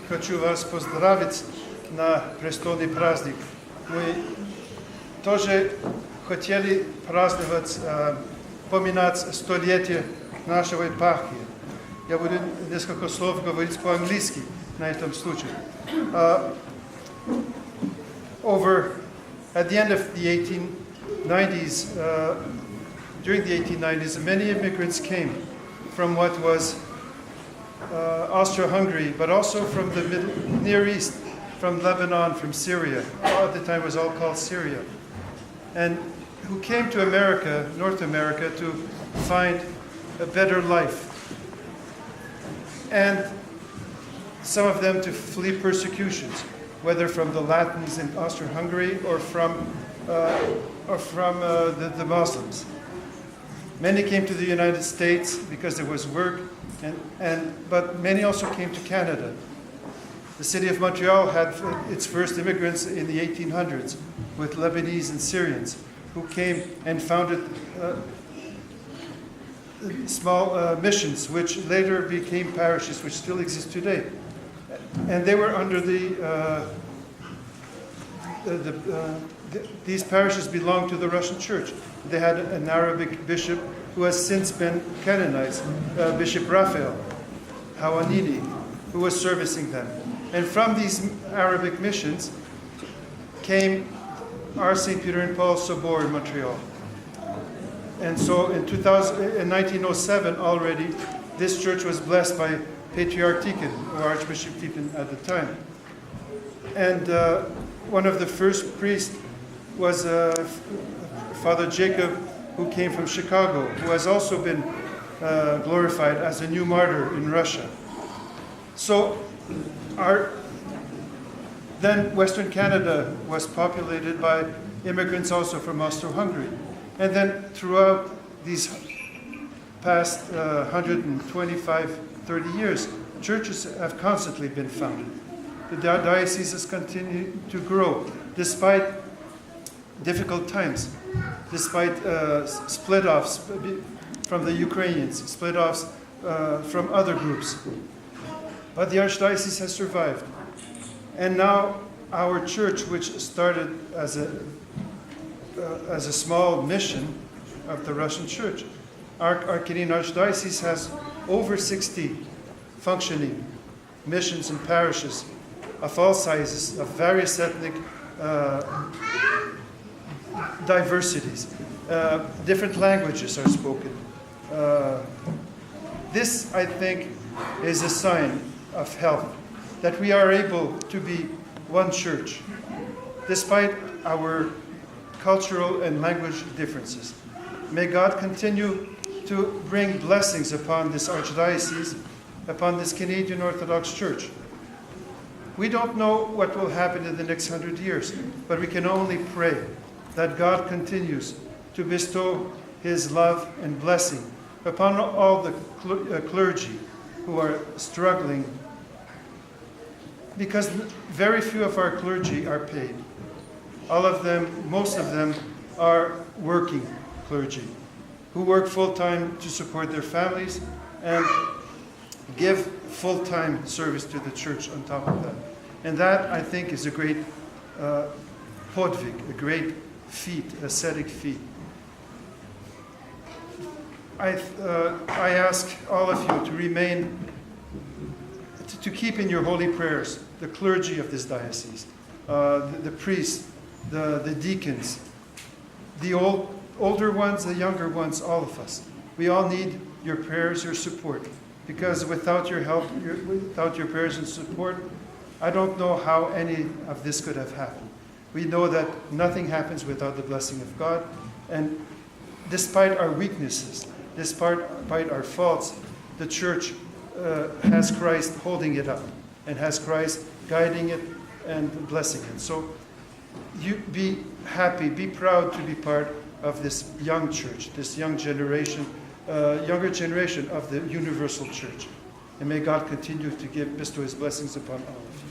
хочу вас поздравить на престольный праздник. Мы тоже хотели праздновать, поминать столетие нашего епархии. Я буду несколько слов говорить по-английски на этом случае. At the end of the 1890s, during the 1890s, many immigrants came from what was Austro-Hungary, but also from the Near East, from Lebanon, from Syria. At the time it was all called Syria. And who came to America, North America, to find a better life. And some of them to flee persecutions, whether from the Latins in Austro-Hungary or from the Muslims. Many came to the United States because there was work, but many also came to Canada. The city of Montreal had its first immigrants in the 1800s with Lebanese and Syrians who came and founded small missions, which later became parishes, which still exist today. And they were under these parishes belonged to the Russian Church. They had an Arabic bishop who has since been canonized, Bishop Raphael Hawanini, who was servicing them. And from these Arabic missions came our St. Peter and Paul Sobor in Montreal. And so in 1907 already, this church was blessed by Patriarch Tikhon, or Archbishop Tikhon at the time. And one of the first priests was Father Jacob, who came from Chicago, who has also been glorified as a new martyr in Russia. So then Western Canada was populated by immigrants also from Austro-Hungary. And then throughout these past 125, 30 years, churches have constantly been founded. The diocese has continued to grow despite difficult times, despite split-offs from the Ukrainians, split-offs from other groups. But the Archdiocese has survived. And now our church, which started as a small mission of the Russian Church, our Canadian Archdiocese has over 60 functioning missions and parishes of all sizes, of various ethnic diversities. Different languages are spoken. This, I think, is a sign of health, that we are able to be one church, despite our cultural and language differences. May God continue to bring blessings upon this Archdiocese, upon this Canadian Orthodox Church. We don't know what will happen in the next 100 years, but we can only pray that God continues to bestow His love and blessing upon all the clergy who are struggling, because very few of our clergy are paid. All of them, most of them, are working clergy who work full-time to support their families and give full-time service to the church on top of that. And that, I think, is a great podvig, a great feat, ascetic feat. I ask all of you to remain, to keep in your holy prayers the clergy of this diocese, the priests, the deacons, the older ones, the younger ones, all of us. We all need your prayers, your support, because without your help, without your prayers and support, I don't know how any of this could have happened. We know that nothing happens without the blessing of God, and despite our weaknesses, despite our faults, the church has Christ holding it up and has Christ guiding it and blessing it. So you be happy, be proud to be part of this young church, this younger generation of the universal church. And may God continue to bestow His blessings upon all of you.